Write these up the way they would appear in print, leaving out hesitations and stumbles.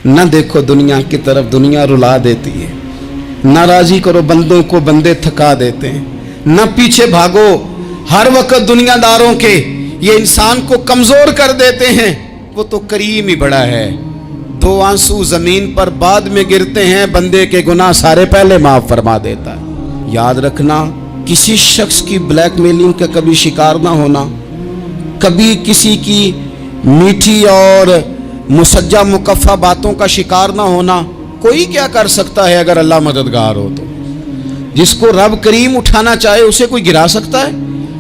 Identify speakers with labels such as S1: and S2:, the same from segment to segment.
S1: نہ دیکھو دنیا کی طرف، دنیا رلا دیتی ہے، نہ راضی کرو بندوں کو، بندے تھکا دیتے ہیں، نہ پیچھے بھاگو ہر وقت دنیا داروں کے، یہ انسان کو کمزور کر دیتے ہیں۔ وہ تو کریم ہی بڑا ہے، 2 آنسو زمین پر بعد میں گرتے ہیں، بندے کے گناہ سارے پہلے معاف فرما دیتا ہے۔ یاد رکھنا، کسی شخص کی بلیک میلنگ کا کبھی شکار نہ ہونا، کبھی کسی کی میٹھی اور مسجع مکفہ باتوں کا شکار نہ ہونا۔ کوئی کیا کر سکتا ہے اگر اللہ مددگار ہو تو؟ جس کو رب کریم اٹھانا چاہے اسے کوئی گرا سکتا ہے؟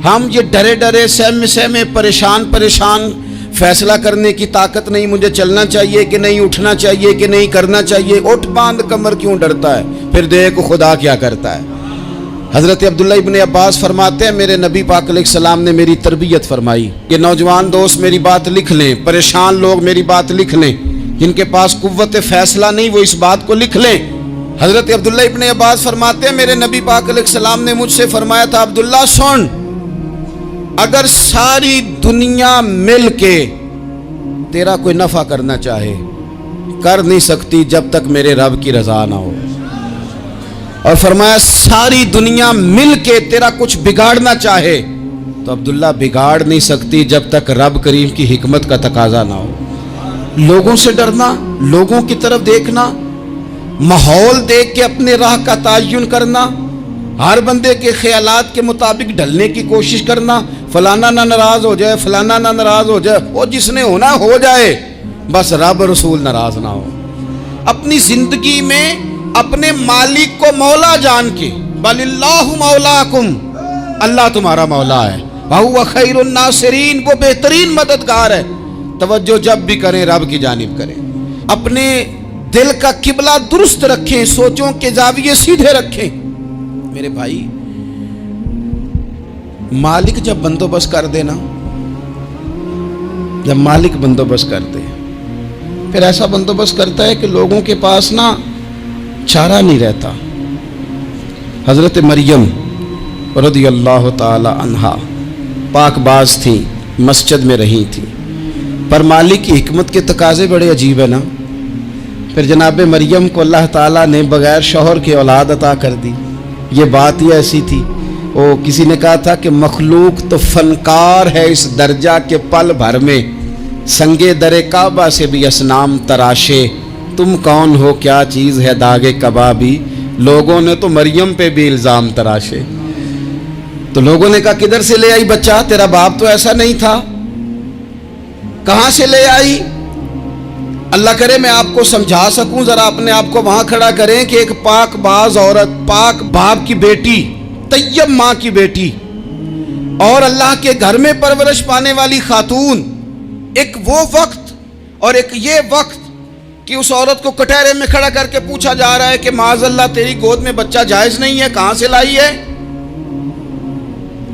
S1: ہم یہ ڈرے ڈرے سہمے سہمے پریشان فیصلہ کرنے کی طاقت نہیں، مجھے چلنا چاہیے کہ نہیں، اٹھنا چاہیے کہ نہیں، کرنا چاہیے، اٹھ باندھ کمر کیوں ڈرتا ہے؟ پھر دیکھ خدا کیا کرتا ہے۔ حضرت عبداللہ ابن عباس فرماتے ہیں میرے نبی پاک علیہ السلام نے میری تربیت فرمائی کہ نوجوان دوست میری بات لکھ لیں، پریشان لوگ میری بات لکھ لیں، جن کے پاس قوت فیصلہ نہیں وہ اس بات کو لکھ لیں۔ حضرت عبداللہ ابن عباس فرماتے ہیں میرے نبی پاک علیہ السلام نے مجھ سے فرمایا تھا عبداللہ سن، اگر ساری دنیا مل کے تیرا کوئی نفع کرنا چاہے کر نہیں سکتی جب تک میرے رب کی رضا نہ ہو، اور فرمایا ساری دنیا مل کے تیرا کچھ بگاڑنا چاہے تو عبداللہ بگاڑ نہیں سکتی جب تک رب کریم کی حکمت کا تقاضا نہ ہو۔ لوگوں سے ڈرنا، لوگوں کی طرف دیکھنا، ماحول دیکھ کے اپنے راہ کا تعین کرنا، ہر بندے کے خیالات کے مطابق ڈھلنے کی کوشش کرنا، فلانا نہ ناراض ہو جائے، فلانا نہ ناراض ہو جائے، وہ جس نے ہونا ہو جائے، بس رب رسول ناراض نہ ہو۔ اپنی زندگی میں اپنے مالک کو مولا جان کے، بل اللہ مولاکم، اللہ تمہارا مولا ہے، وہو خیر الناصرین، وہ بہترین مددگار ہے۔ توجہ جب بھی کریں رب کی جانب کریں، اپنے دل کا قبلہ درست رکھیں، سوچوں کے زاویے سیدھے رکھیں۔ میرے بھائی، مالک جب بندوبست کر دے نا، جب مالک بندوبست کر دے پھر ایسا بندوبست کرتا ہے کہ لوگوں کے پاس نا چارہ نہیں رہتا۔ حضرت مریم رضی اللہ تعالی عنہا پاک باز تھیں، مسجد میں رہی تھیں، پر مالک کی حکمت کے تقاضے بڑے عجیب ہے نا۔ پھر جناب مریم کو اللہ تعالیٰ نے بغیر شوہر کے اولاد عطا کر دی۔ یہ بات ہی ایسی تھی، وہ کسی نے کہا تھا کہ مخلوق تو فنکار ہے اس درجہ کے پل بھر میں سنگے در کعبہ سے بھی اصنام تراشے، تم کون ہو کیا چیز ہے داغے کبابی، لوگوں نے تو مریم پہ بھی الزام تراشے۔ تو لوگوں نے کہا کدھر سے لے آئی بچہ، تیرا باپ تو ایسا نہیں تھا، کہاں سے لے آئی؟ اللہ کرے میں آپ کو سمجھا سکوں، ذرا اپنے آپ کو وہاں کھڑا کریں کہ ایک پاک باز عورت، پاک باپ کی بیٹی، طیب ماں کی بیٹی، اور اللہ کے گھر میں پرورش پانے والی خاتون، ایک وہ وقت اور ایک یہ وقت کہ اس عورت کو کٹہرے میں کھڑا کر کے پوچھا جا رہا ہے کہ معاذ اللہ تیری گود میں بچہ جائز نہیں ہے، کہاں سے لائی ہے؟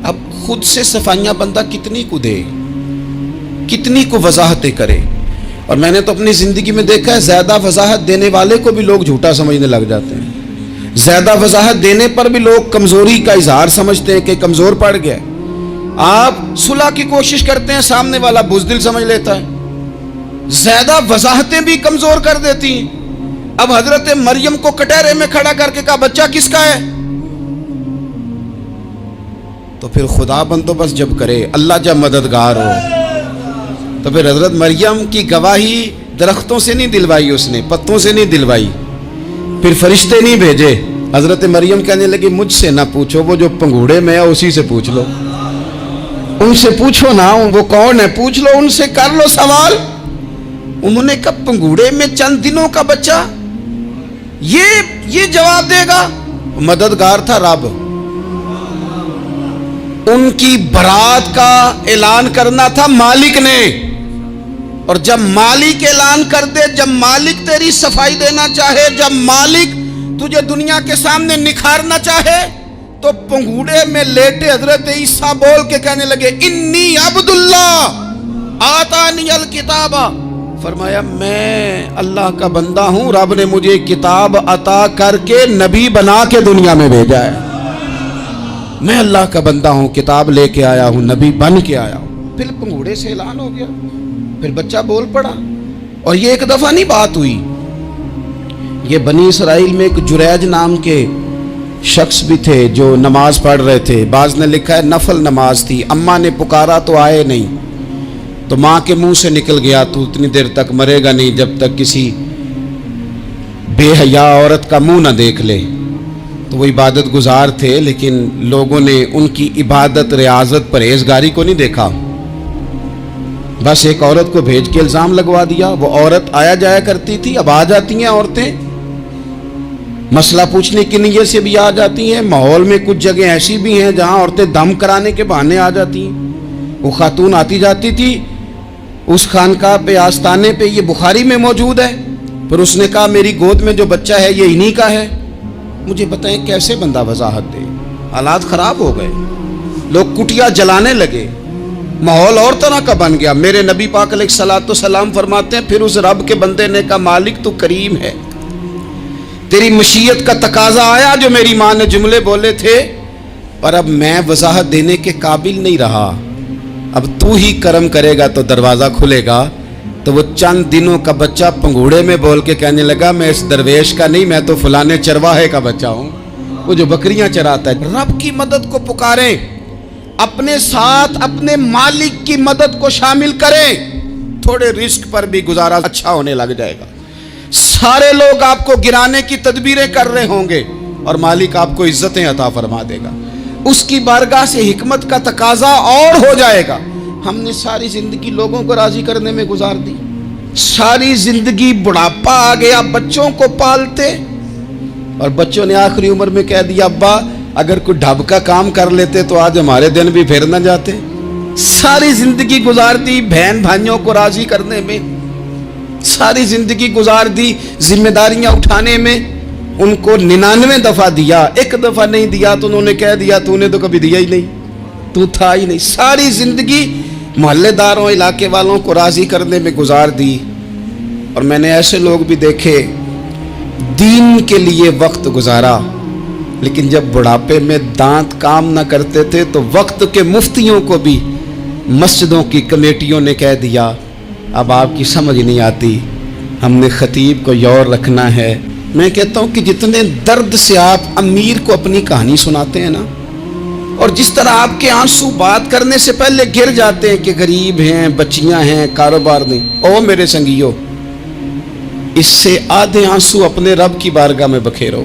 S1: اب خود سے صفائیاں بندہ کتنی کو دے، کتنی کو وضاحتیں کرے۔ اور میں نے تو اپنی زندگی میں دیکھا ہے زیادہ وضاحت دینے والے کو بھی لوگ جھوٹا سمجھنے لگ جاتے ہیں، زیادہ وضاحت دینے پر بھی لوگ کمزوری کا اظہار سمجھتے ہیں کہ کمزور پڑ گیا۔ آپ صلح کی کوشش کرتے ہیں، سامنے والا بزدل سمجھ لیتا ہے، زیادہ وضاحتیں بھی کمزور کر دیتی ہیں۔ اب حضرت مریم کو کٹہرے میں کھڑا کر کے کہا بچہ کس کا ہے؟ تو پھر خدا بندوبست جب کرے، اللہ جب مددگار ہو، تو پھر حضرت مریم کی گواہی درختوں سے نہیں دلوائی، اس نے پتوں سے نہیں دلوائی، پھر فرشتے نہیں بھیجے۔ حضرت مریم کہنے لگی مجھ سے نہ پوچھو، وہ جو پنگوڑے میں ہے اسی سے پوچھ لو، ان سے پوچھو نا، وہ کون ہے پوچھ لو، ان سے کر لو سوال۔ انہوں نے کہا پنگوڑے میں چند دنوں کا بچہ، یہ جواب دے گا؟ مددگار تھا رب، ان کی برات کا اعلان کرنا تھا مالک نے، اور جب مالک اعلان کر دے، جب مالک تیری صفائی دینا چاہے، جب مالک تجھے دنیا کے سامنے نکھارنا چاہے، تو پنگوڑے میں لیٹے حضرت عیسیٰ بول کے کہنے لگے انی عبداللہ آتانی الکتاب، فرمایا میں اللہ کا بندہ ہوں، رب نے مجھے کتاب عطا کر کے نبی بنا کے دنیا میں بھیجا ہے، میں اللہ کا بندہ ہوں، کتاب لے کے آیا ہوں، نبی بن کے آیا ہوں۔ پھر پنگوڑے سے اعلان ہو گیا، پھر بچہ بول پڑا، اور یہ ایک دفعہ نہیں بات ہوئی، یہ بنی اسرائیل میں ایک جریج نام کے شخص بھی تھے جو نماز پڑھ رہے تھے. بعض نے لکھا ہے نفل نماز تھی. اماں نے پکارا تو آئے نہیں, تو ماں کے منہ سے نکل گیا تو اتنی دیر تک مرے گا نہیں جب تک کسی بے حیا عورت کا منہ نہ دیکھ لے. تو وہ عبادت گزار تھے, لیکن لوگوں نے ان کی عبادت, ریاضت, پرہیزگاری کو نہیں دیکھا. بس ایک عورت کو بھیج کے الزام لگوا دیا. وہ عورت آیا جایا کرتی تھی, اب آ جاتی ہیں عورتیں, مسئلہ پوچھنے کی نیت سے بھی آ جاتی ہیں. ماحول میں کچھ جگہ ایسی بھی ہیں جہاں عورتیں دم کرانے کے بہانے آ جاتی ہیں. وہ خاتون آتی جاتی تھی اس خانقاہ پہ, آستانے پہ, یہ بخاری میں موجود ہے. پھر اس نے کہا میری گود میں جو بچہ ہے یہ انہی کا ہے. مجھے بتائیں کیسے بندہ وضاحت دے. حالات خراب ہو گئے, لوگ کٹیا جلانے لگے, ماحول اور طرح کا بن گیا. میرے نبی پاک علیہ الصلوۃ والسلام فرماتے ہیں پھر اس رب کے بندے نے کہا مالک تو کریم ہے, تیری مشیت کا تقاضا آیا جو میری ماں نے جملے بولے تھے, پر اب میں وضاحت دینے کے قابل نہیں رہا. اب تو ہی کرم کرے گا تو دروازہ کھلے گا. تو وہ چند دنوں کا بچہ پنگوڑے میں بول کے کہنے لگا میں اس درویش کا نہیں, میں تو فلانے چرواہے کا بچہ ہوں, وہ جو بکریاں چراتا ہے. رب کی مدد کو پکاریں, اپنے ساتھ اپنے مالک کی مدد کو شامل کریں, تھوڑے رزق پر بھی گزارا اچھا ہونے لگ جائے گا. سارے لوگ آپ کو گرانے کی تدبیریں کر رہے ہوں گے اور مالک آپ کو عزتیں عطا فرما دے گا. اس کی بارگاہ سے حکمت کا تقاضا اور ہو جائے گا. ہم نے ساری زندگی لوگوں کو راضی کرنے میں گزار دی, ساری زندگی بڑھاپا آ گیا بچوں کو پالتے, اور بچوں نے آخری عمر میں کہہ دیا ابا اگر کوئی ڈھب کا کام کر لیتے تو آج ہمارے دن بھی پھر نہ جاتے. ساری زندگی گزار دی بہن بھائیوں کو راضی کرنے میں, ساری زندگی گزار دی ذمہ داریاں اٹھانے میں. ان کو 99 دفعہ دیا, ایک دفعہ نہیں دیا تو انہوں نے کہہ دیا تو نے تو کبھی دیا ہی نہیں, تو تھا ہی نہیں. ساری زندگی محلے داروں, علاقے والوں کو راضی کرنے میں گزار دی. اور میں نے ایسے لوگ بھی دیکھے دین کے لیے وقت گزارا, لیکن جب بڑھاپے میں دانت کام نہ کرتے تھے تو وقت کے مفتیوں کو بھی مسجدوں کی کمیٹیوں نے کہہ دیا اب آپ کی سمجھ نہیں آتی, ہم نے خطیب کو یور رکھنا ہے. میں کہتا ہوں کہ جتنے درد سے آپ امیر کو اپنی کہانی سناتے ہیں نا, اور جس طرح آپ کے آنسو بات کرنے سے پہلے گر جاتے ہیں کہ غریب ہیں, بچیاں ہیں, کاروبار نہیں, او میرے سنگیو, اس سے آدھے آنسو اپنے رب کی بارگاہ میں بکھیرو,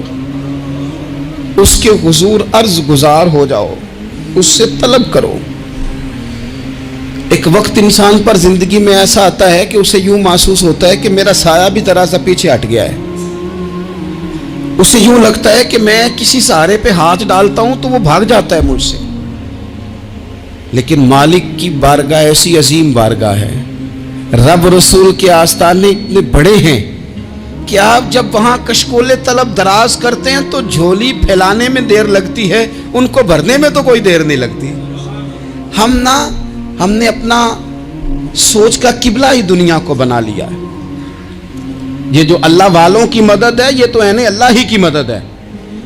S1: اس کے حضور عرض گزار ہو جاؤ, اس سے طلب کرو. ایک وقت انسان پر زندگی میں ایسا آتا ہے کہ اسے یوں محسوس ہوتا ہے کہ میرا سایہ بھی ذرا سا پیچھے ہٹ گیا ہے. اسے یوں لگتا ہے کہ میں کسی سہارے پہ ہاتھ ڈالتا ہوں تو وہ بھاگ جاتا ہے مجھ سے. لیکن مالک کی بارگاہ ایسی عظیم بارگاہ ہے, رب رسول کے آستانے اتنے بڑے ہیں کہ آپ جب وہاں کشکول طلب دراز کرتے ہیں تو جھولی پھیلانے میں دیر لگتی ہے, ان کو بھرنے میں تو کوئی دیر نہیں لگتی. ہم نے اپنا سوچ کا قبلہ ہی دنیا کو بنا لیا ہے. یہ جو اللہ والوں کی مدد ہے یہ تو اللہ ہی کی مدد ہے,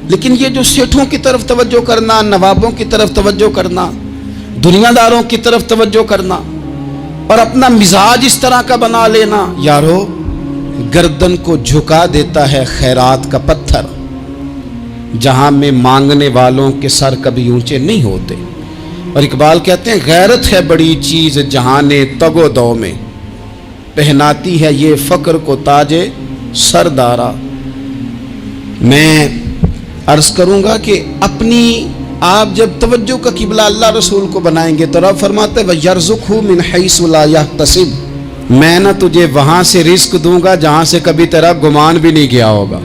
S1: لیکن یہ جو سیٹھوں کی طرف توجہ کرنا, نوابوں کی طرف توجہ کرنا, دنیا داروں کی طرف توجہ کرنا اور اپنا مزاج اس طرح کا بنا لینا, یارو گردن کو جھکا دیتا ہے خیرات کا پتھر, جہاں میں مانگنے والوں کے سر کبھی اونچے نہیں ہوتے. اور اقبال کہتے ہیں غیرت ہے بڑی چیز جہانے تگ و دو میں, پہناتی ہے یہ فقر کو تاج سردارا. میں عرض کروں گا کہ اپنی آپ جب توجہ کا قبلہ اللہ رسول کو بنائیں گے تو رب فرماتے وَيَرْزُقْهُ مِنْ حَيْثُ لَا يَحْتَسِبُ, میں نہ تجھے وہاں سے رزق دوں گا جہاں سے کبھی تیرا گمان بھی نہیں کیا ہوگا.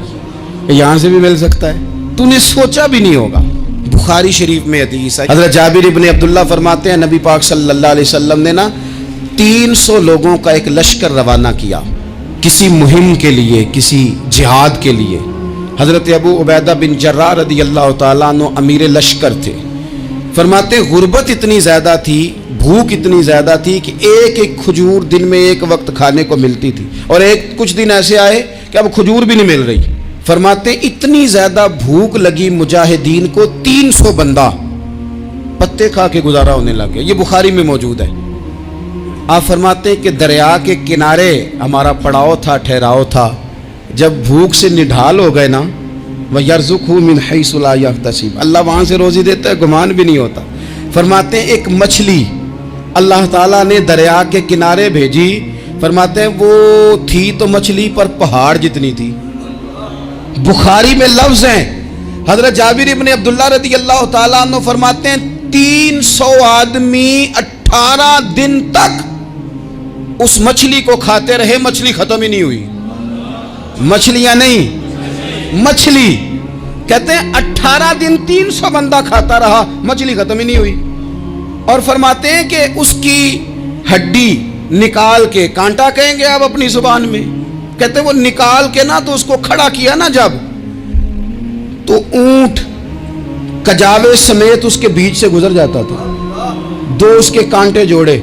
S1: یہاں سے بھی مل سکتا ہے, تو نے سوچا بھی نہیں ہوگا. بخاری شریف میں حدیث ہے, حضرت جابر ابن عبداللہ فرماتے ہیں نبی پاک صلی اللہ علیہ وسلم نے 300 لوگوں کا ایک لشکر روانہ کیا کسی مہم کے لیے, کسی جہاد کے لیے. حضرت ابو عبیدہ بن جراح رضی اللہ تعالیٰ عنہ امیر لشکر تھے. فرماتے غربت اتنی زیادہ تھی, بھوک اتنی زیادہ تھی کہ ایک ایک کھجور دن میں ایک وقت کھانے کو ملتی تھی, اور کچھ دن ایسے آئے کہ اب کھجور بھی نہیں مل رہی. فرماتے اتنی زیادہ بھوک لگی مجاہدین کو 300 بندہ پتے کھا کے گزارا ہونے لگ گیا. یہ بخاری میں موجود ہے. آپ فرماتے ہیں کہ دریا کے کنارے ہمارا پڑاؤ تھا, ٹھہراؤ تھا. जब भूख से निढाल हो गए ना, वह यरज़ुक़हु मिन हैसु ला यहतसिब, अल्लाह वहाँ से रोज़ी देता है, गुमान भी नहीं होता। फरमाते हैं एक मछली अल्लाह ताला ने दरिया के किनारे भेजी, फरमाते हैं वो थी तो मछली पर पहाड़ जितनी थी। बुखारी में लफ्ज़ हैं, हज़रत जाबिर इब्न अब्दुल्लाह रज़ी अल्लाह ताला अन्हु फरमाते हैं 300 आदमी 18 दिन तक उस मछली को खाते रहे, मछली खत्म ही नहीं हुई। मछलियां नहीं, मछली। कहते हैं 18 दिन 300 बंदा खाता रहा, मछली खत्म ही नहीं हुई। और फरमाते हैं कि उसकी हड्डी निकाल के, कांटा कहेंगे आप अपनी जुबान में, कहते हैं वो निकाल के ना, तो उसको खड़ा किया ना जब, तो ऊंट कजावे समेत उसके बीच से गुजर जाता था। 2 उसके कांटे जोड़े।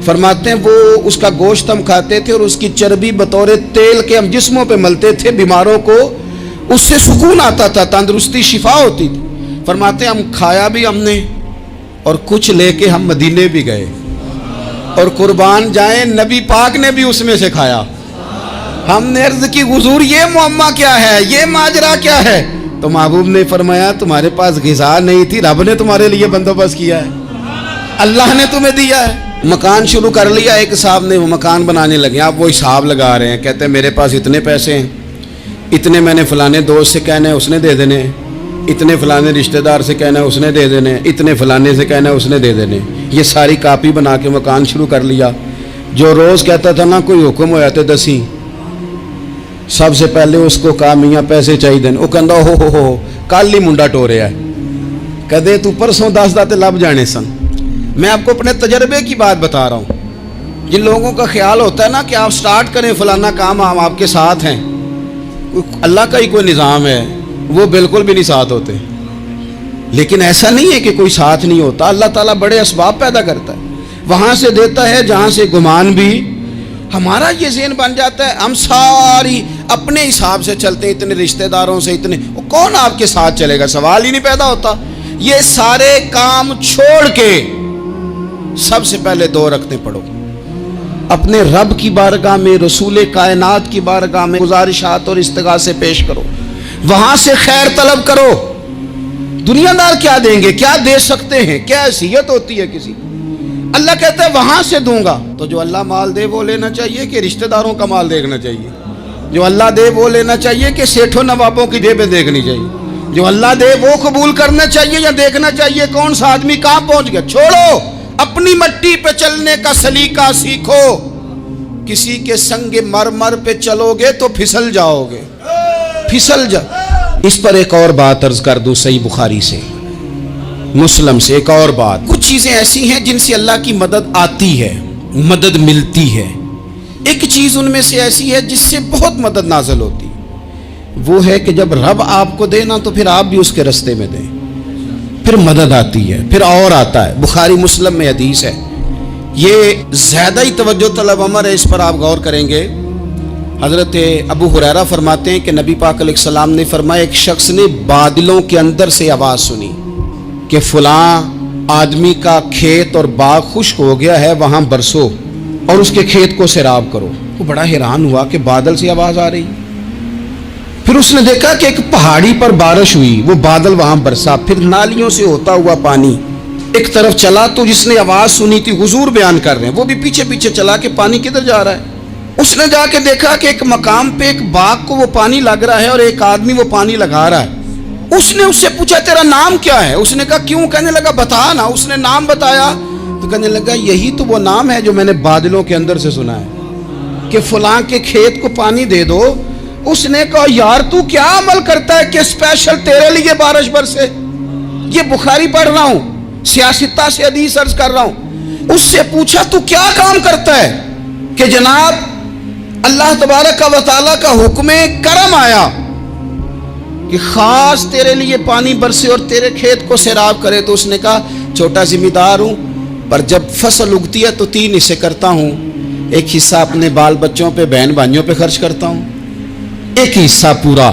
S1: फरमाते हैं वो उसका गोश्त हम खाते थे और उसकी चर्बी बतौर तेल के हम जिस्मों पे मलते थे, बीमारों को उससे सुकून आता था, तंदुरुस्ती शिफा होती थी। फरमाते हैं हम खाया भी हमने और कुछ लेके हम मदीने भी गए, और कुर्बान जाए नबी पाक ने भी उसमें से खाया। हमने अर्ज की हुजूर ये मुअम्मा क्या है, ये माजरा क्या है? तो महबूब ने फरमाया तुम्हारे पास ग़िज़ा नहीं थी, रब ने तुम्हारे लिए बंदोबस्त किया है, अल्लाह ने तुम्हें दिया है। मकान शुरू कर लिया, एक साहब ने वो मकान बनाने लगे, आप वो हिसाब लगा रहे हैं, कहते हैं मेरे पास इतने पैसे हैं, इतने मैंने फलाने दोस्त से कहना है उसने दे देने, इतने फलाने रिश्तेदार से कहना है उसने दे देने, इतने फलाने से कहना है उसने दे देने। ये सारी कापी बना के मकान शुरू कर लिया। जो रोज़ कहता था ना कोई हुक्म होया तो दसी, सबसे पहले उसको कहा मियाँ पैसे चाहिए, वो कहता हो कल ही मुंडा टोरिया है, कदे तू परसों 10 दाते लब जाने सन। मैं आपको अपने तजर्बे की बात बता रहा हूँ। जिन लोगों का ख्याल होता है ना कि आप स्टार्ट करें फलाना काम, हम आपके साथ हैं, अल्लाह का ही कोई निज़ाम है, वो बिल्कुल भी नहीं साथ होते। लेकिन ऐसा नहीं है कि कोई साथ नहीं होता, अल्लाह ताला बड़े असबाब पैदा करता है, वहाँ से देता है जहाँ से गुमान भी। हमारा ये ज़हन बन जाता है, हम सारी अपने हिसाब से चलते हैं, इतने रिश्तेदारों से, इतने, वो कौन आपके साथ चलेगा, सवाल ही नहीं पैदा होता। ये सारे काम छोड़ के सबसे पहले 2 रखते पढ़ो, अपने रब की बारगाह में, रसूल कायनात की बारगाह में गुजारिशात और इस्तिगासे पेश करो, वहां से खैर तलब करो। दुनियादार क्या देंगे, क्या दे सकते हैं, क्या हैसियत होती है किसी, अल्लाह कहता है वहां से दूंगा। तो जो अल्लाह माल दे वो लेना चाहिए कि रिश्तेदारों का माल देखना चाहिए? जो अल्लाह दे वो लेना चाहिए कि सेठों नवाबों की जेबें देखनी चाहिए? जो अल्लाह दे वो कबूल करना चाहिए या देखना चाहिए कौन सा आदमी कहां पहुंच गया? छोड़ो, अपनी मट्टी पे चलने का सलीका सीखो। किसी के संग मरमर पे चलोगे तो फिसल जाओगे, फिसल जा। इस पर एक और बात अर्ज कर दूं, सही बुखारी से, मुस्लिम से एक और बात। कुछ चीजें ऐसी हैं जिनसे अल्लाह की मदद आती है, मदद मिलती है। एक चीज उनमें से ऐसी है जिससे बहुत मदद नाज़िल होती है, वो है कि जब रब आपको देना तो फिर आप भी उसके रास्ते में दें, फिर मदद आती है, फिर और आता है। बुखारी मुस्लिम में हदीस है, ये ज़्यादा ही तवज्जो तलब अमर है, इस पर आप गौर करेंगे। हज़रत अबू हुरैरा फरमाते हैं कि नबी पाक अलैहिस्सलाम ने फरमाया, एक शख्स ने बादलों के अंदर से आवाज़ सुनी कि फ़लाँ आदमी का खेत और बाग खुश्क हो गया है, वहाँ बरसो और उसके खेत को सैराब करो। वो बड़ा हैरान हुआ कि बादल से आवाज़ आ रही। फिर उसने देखा कि एक पहाड़ी पर बारिश हुई, वो बादल वहाँ बरसा, फिर नालियों से होता हुआ पानी एक तरफ चला। तो जिसने आवाज़ सुनी थी, हुजूर बयान कर रहे हैं, वो भी पीछे पीछे चला कि पानी किधर जा रहा है। उसने जाके देखा कि एक मकाम पे एक बाग को वो पानी लग रहा है और एक आदमी वो पानी लगा रहा है। उसने उससे पूछा तेरा नाम क्या है? उसने कहा क्यों? कहने लगा बता ना। उसने नाम बताया तो कहने लगा यही तो वो नाम है जो मैंने बादलों के अंदर से सुना है कि फलां के खेत को पानी दे दो। उसने कहा यार तू क्या अमल करता है कि स्पेशल तेरे लिए बारिश बरसे? ये बुखारी पढ़ रहा हूँ, सियासता से हदीस अर्ज कर रहा हूँ। उससे पूछा तू क्या काम करता है कि जनाब अल्लाह तबारक व तआला का हुक्म करम आया कि खास तेरे लिए पानी बरसे और तेरे खेत को सैराब करे। तो उसने कहा छोटा जिम्मेदार हूँ, पर जब फसल उगती है तो 3 हिस्से करता हूँ। एक हिस्सा अपने बाल बच्चों पे, बहन भाइयों पे खर्च करता हूँ, एक हिस्सा पूरा,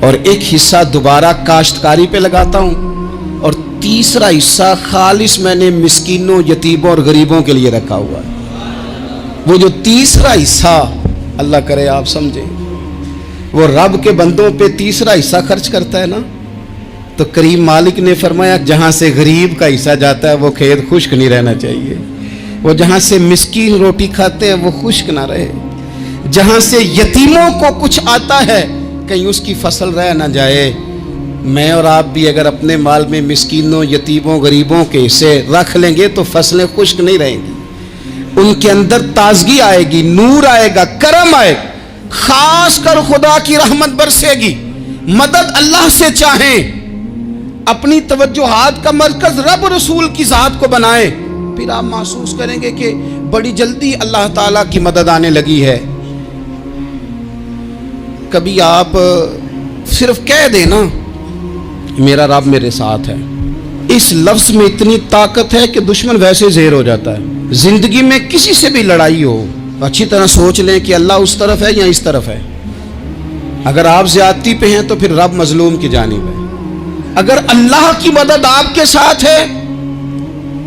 S1: और एक हिस्सा दोबारा काश्तकारी पे लगाता हूँ, और तीसरा हिस्सा खालिस मैंने मिस्कीनों, यतीमों और गरीबों के लिए रखा हुआ है। वो जो तीसरा हिस्सा, अल्लाह करे आप समझें, वो रब के बंदों पे तीसरा हिस्सा खर्च करता है ना, तो करीम मालिक ने फरमाया जहाँ से गरीब का हिस्सा जाता है वो खेत खुश्क नहीं रहना चाहिए, वो जहाँ से मिस्कीन रोटी खाते हैं वो खुश्क ना रहे, जहाँ से यतीमों को कुछ आता है कहीं उसकी फसल रह ना जाए। मैं और आप भी अगर अपने माल में मिस्कीनों, यतीमों, गरीबों के हिस्से रख लेंगे तो फसलें खुश्क नहीं रहेंगी, उनके अंदर ताजगी आएगी, नूर आएगा, करम आएगा, खास कर खुदा की रहमत बरसेगी। मदद अल्लाह से चाहें, अपनी तवज्जुहात का मरकज रब रसूल की जात को बनाएं, फिर आप महसूस करेंगे कि बड़ी जल्दी अल्लाह ताला की मदद आने लगी है। कभी आप सिर्फ कह देना मेरा रब मेरे साथ है, इस लफ्ज में इतनी ताकत है कि दुश्मन वैसे ज़ेर हो जाता है। जिंदगी में किसी से भी लड़ाई हो, अच्छी तरह सोच लें कि अल्लाह उस तरफ है या इस तरफ है। अगर आप ज्यादती पे हैं तो फिर रब मजलूम की जानिब है। अगर अल्लाह की मदद आपके साथ है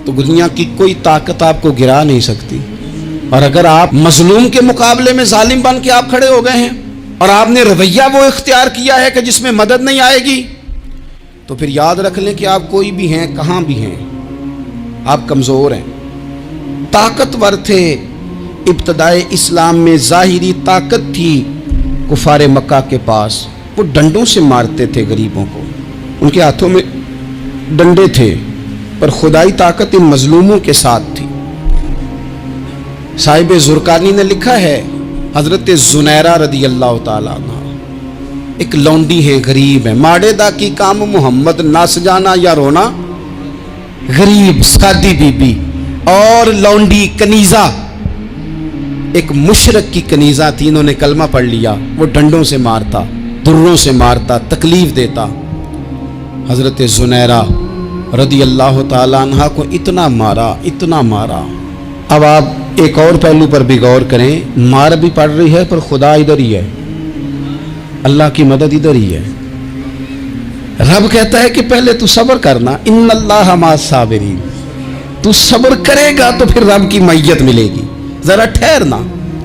S1: तो दुनिया की कोई ताकत आपको गिरा नहीं सकती। और अगर आप मजलूम के मुकाबले में जालिम बन के आप खड़े हो गए हैं और आपने रवैया वो इख्तियार किया है कि जिसमें मदद नहीं आएगी, तो फिर याद रख लें कि आप कोई भी हैं, कहाँ भी हैं, आप कमज़ोर हैं। ताकतवर थे इब्तदाए इस्लाम में, ज़ाहिरी ताकत थी कुफारे मक्का के पास, वो डंडों से मारते थे गरीबों को, उनके हाथों में डंडे थे, पर खुदाई ताकत इन मजलूमों के साथ थी। साहिब ज़ुरकानी ने लिखा है, हज़रत ज़ुनैरा रदी अल्लाह ताला अन्हा एक लौंडी है, गरीब है, माड़ेदा की काम मोहम्मद नास जाना या रोना, गरीब सादी बीबी और लौंडी कनीजा, एक मुशरक की कनीजा थी, इन्होंने कलमा पढ़ लिया, वो डंडों से मारता, दुर्रों से मारता, तकलीफ देता। हज़रत ज़ुनैरा रदी अल्लाह ताला अन्हा को इतना मारा, इतना मारा। अब आप एक और पहलू पर भी गौर करें, मार भी पड़ रही है पर खुदा इधर ही है, अल्लाह की मदद इधर ही है। रब कहता है कि पहले तू सब्र करना, इन्नल्लाह मास साबिरीन, तू सब्र करेगा तो फिर रब की मैयत मिलेगी, जरा ठहरना,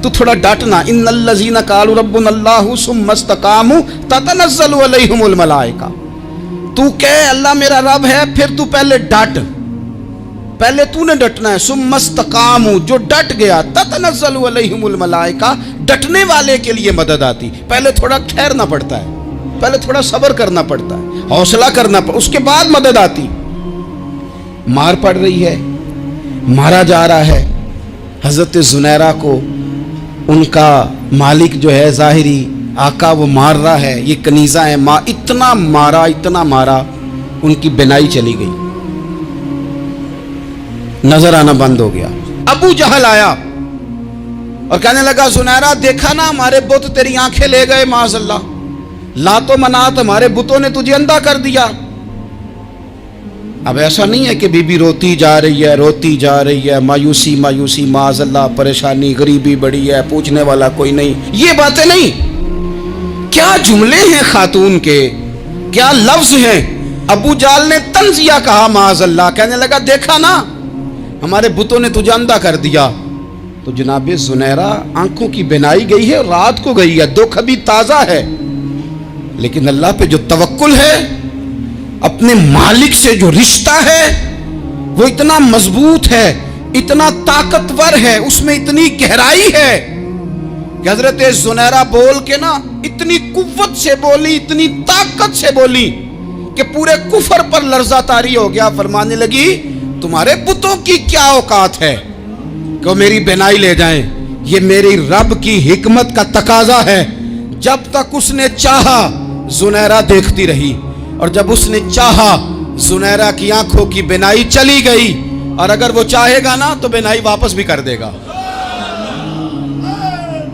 S1: तू थोड़ा डटना। इन्नल्लज़ीना क़ालू रब्बुनल्लाहु सुम्मा इस्तक़ामू ततनज़्ज़लु अलैहिमुल मलाइका, तू कह अल्लाह मेरा रब है, फिर तू पहले डट, पहले तूने डटना है। सुम्मा इस्तक़ामू, जो डट गया, ततनज़्ज़लु अलैहिमुल मलाइका, डटने वाले के लिए मदद आती। पहले थोड़ा ठहरना पड़ता है, पहले थोड़ा सब्र करना पड़ता है, हौसला करना पड़ता, उसके बाद मदद आती। मार पड़ रही है, मारा जा रहा है। हज़रत ज़ुनैरा को उनका मालिक जो है ज़ाहिरी आका वो मार रहा है, ये कनीज़ा है, इतना मारा, इतना मारा, उनकी बिनाई चली गई, नजर आना बंद हो गया। अबू जहल आया और कहने लगा, ज़ुनैरा देखा ना हमारे बुत तेरी आंखें ले गए, माज़अल्लाह, लातो मनात हमारे बुतों ने तुझे अंधा कर दिया। अब ऐसा नहीं है कि बीबी रोती जा रही है, रोती जा रही है, मायूसी मायूसी, माज़अल्लाह, परेशानी, गरीबी बड़ी है, पूछने वाला कोई नहीं, ये बातें नहीं। क्या जुमले हैं खातून के, क्या लफ्ज हैं। अबू जाल ने तंजिया कहा, माज़अल्लाह, कहने लगा देखा ना हमारे बुतों ने तुझे अंधा कर दिया। तो जनाब ज़ुनैरा आंखों की बिनाई गई है, रात को गई है, दुख अभी ताज़ा है, लेकिन अल्लाह पे जो तवक्कुल है, अपने मालिक से जो रिश्ता है वो इतना मजबूत है, इतना ताकतवर है, उसमें इतनी गहराई है कि हज़रत ज़ुनैरा बोल के ना इतनी कुव्वत से बोली, इतनी ताकत से बोली कि पूरे कुफर पर लर्जा तारी हो गया। फरमाने लगी, तुम्हारे बुतों की क्या औकात है कि वो मेरी बिनाई ले जाएं, ये मेरी रब की हिकमत का तकाजा है। जब तक उसने चाहा ज़ुनैरा देखती रही, और जब उसने चाहा ज़ुनैरा की आंखों की बिनाई चली गई, और अगर वो चाहेगा ना तो बिनाई वापस भी कर देगा।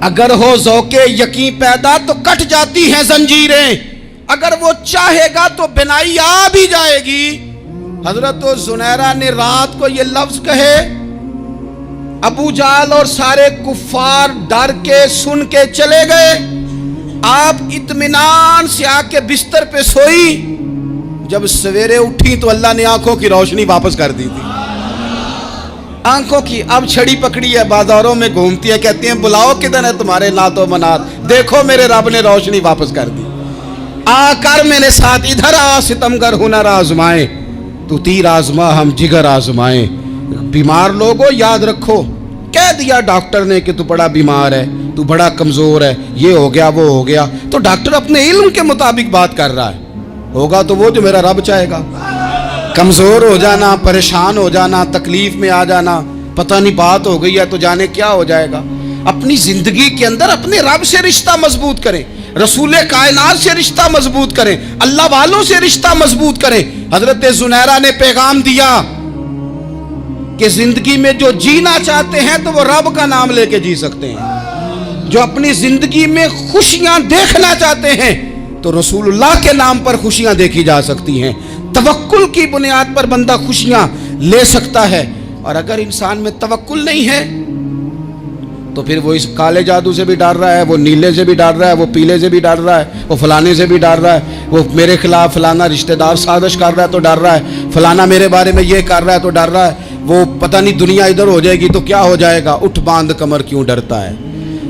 S1: अगर हो ज़ौक़े यकीन पैदा तो कट जाती हैं जंजीरें, अगर वो चाहेगा तो बिनाई आ भी जाएगी। हजरत ज़ुनैरा ने रात को ये लफ्ज कहे, अबू जाल और सारे कुफ्फार डर के सुन के चले गए। आप इत्मीनान से आके बिस्तर पे सोई, जब सवेरे उठी तो अल्लाह ने आंखों की रोशनी वापस कर दी थी। आंखों की अब छड़ी पकड़ी है, बाजारों में घूमती है, कहती हैं बुलाओ किधर है तुम्हारे नातो मनात, देखो मेरे रब ने रोशनी वापस कर दी, आ कर मेरे साथ, इधर आ सितमगर हुनर आजमाए, तू तीर आजमा हम जिगर आजमाए। बीमार लोगों याद रखो, कह दिया डॉक्टर ने कि तू बड़ा बीमार है, तू बड़ा कमजोर है, ये हो गया वो हो गया, तो डॉक्टर अपने इल्म के मुताबिक बात कर रहा है, होगा तो वो जो मेरा रब चाहेगा। कमजोर हो जाना, परेशान हो जाना, तकलीफ में आ जाना, पता नहीं बात हो गई है तो जाने क्या हो जाएगा। अपनी जिंदगी के अंदर अपने रब से रिश्ता मजबूत करें, रसूले कायनात से रिश्ता मजबूत करें, अल्लाह वालों से रिश्ता मजबूत करें। हजरत जुनैरा ने पैगाम दिया कि जिंदगी में जो जीना चाहते हैं तो वो रब का नाम लेके जी सकते हैं, जो अपनी जिंदगी में खुशियां देखना चाहते हैं तो रसूलुल्लाह के नाम पर खुशियां देखी जा सकती हैं। तवक्कुल की बुनियाद पर बंदा खुशियां ले सकता है, और अगर इंसान में तवक्कुल नहीं है तो फिर वो इस काले जादू से भी डर रहा है, वो नीले से भी डर रहा है, वो पीले से भी डर रहा है, वो फलाने से भी डर रहा है, वो मेरे खिलाफ फलाना रिश्तेदार साजिश कर रहा है तो डर रहा है, फलाना मेरे बारे में ये कर रहा है तो डर रहा है, वो पता नहीं दुनिया इधर हो जाएगी तो क्या हो जाएगा, उठ बांध कमर क्यों डरता है,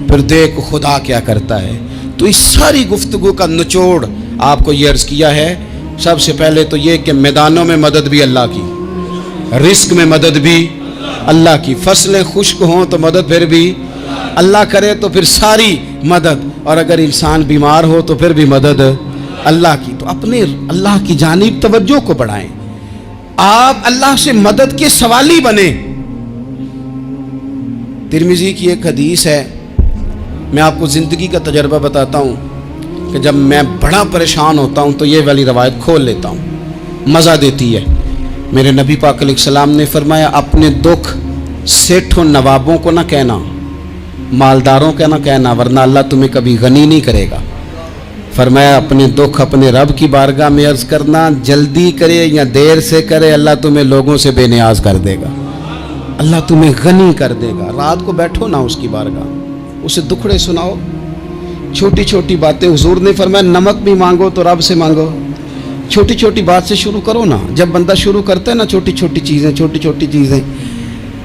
S1: फिर देख खुदा क्या करता है। तो इस सारी गुफ्तगू का निचोड़ आपको ये अर्ज किया है, सबसे पहले तो ये कि मैदानों में मदद भी अल्लाह की, रिस्क में मदद भी अल्लाह की, फसलें खुश्क हों तो मदद फिर भी अल्लाह करे, तो फिर सारी मदद, और अगर इंसान बीमार हो तो फिर भी मदद अल्लाह की। तो अपने अल्लाह की जानिब तवज्जो को बढ़ाएं, आप अल्लाह से मदद के सवाली बने। तिरमिजी की एक हदीस है, मैं आपको ज़िंदगी का तजर्बा बताता हूँ कि जब मैं बड़ा परेशान होता हूँ तो ये वाली रवायत खोल लेता हूँ, मज़ा देती है। मेरे नबी पाक अलैहिस्सलाम ने फरमाया, अपने दुख सेठों नवाबों को ना कहना, मालदारों का ना कहना, वरना अल्लाह तुम्हें कभी गनी नहीं करेगा। फरमाया अपने दुख अपने रब की बारगाह में अर्ज़ करना, जल्दी करे या देर से करे अल्लाह तुम्हें लोगों से बेनियाज कर देगा, अल्लाह तुम्हें गनी कर देगा। रात को बैठो ना उसकी बारगाह, उसे दुखड़े सुनाओ, छोटी छोटी बातें। हुजूर ने फरमाया नमक भी मांगो तो रब से मांगो, छोटी छोटी बात से शुरू करो ना। जब बंदा शुरू करता है ना छोटी छोटी चीज़ें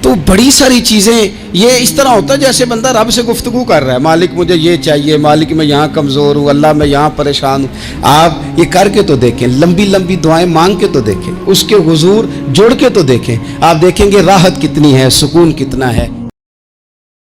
S1: तो बड़ी सारी चीज़ें ये इस तरह होता है जैसे बंदा रब से गुफ्तगू कर रहा है, मालिक मुझे ये चाहिए, मालिक मैं यहाँ कमज़ोर हूँ, अल्लाह मैं यहाँ परेशान हूँ। आप ये करके तो देखें, लंबी लंबी दुआएं मांग के तो देखें, उसके हुजूर जुड़ के तो देखें, आप देखेंगे राहत कितनी है, सुकून कितना है।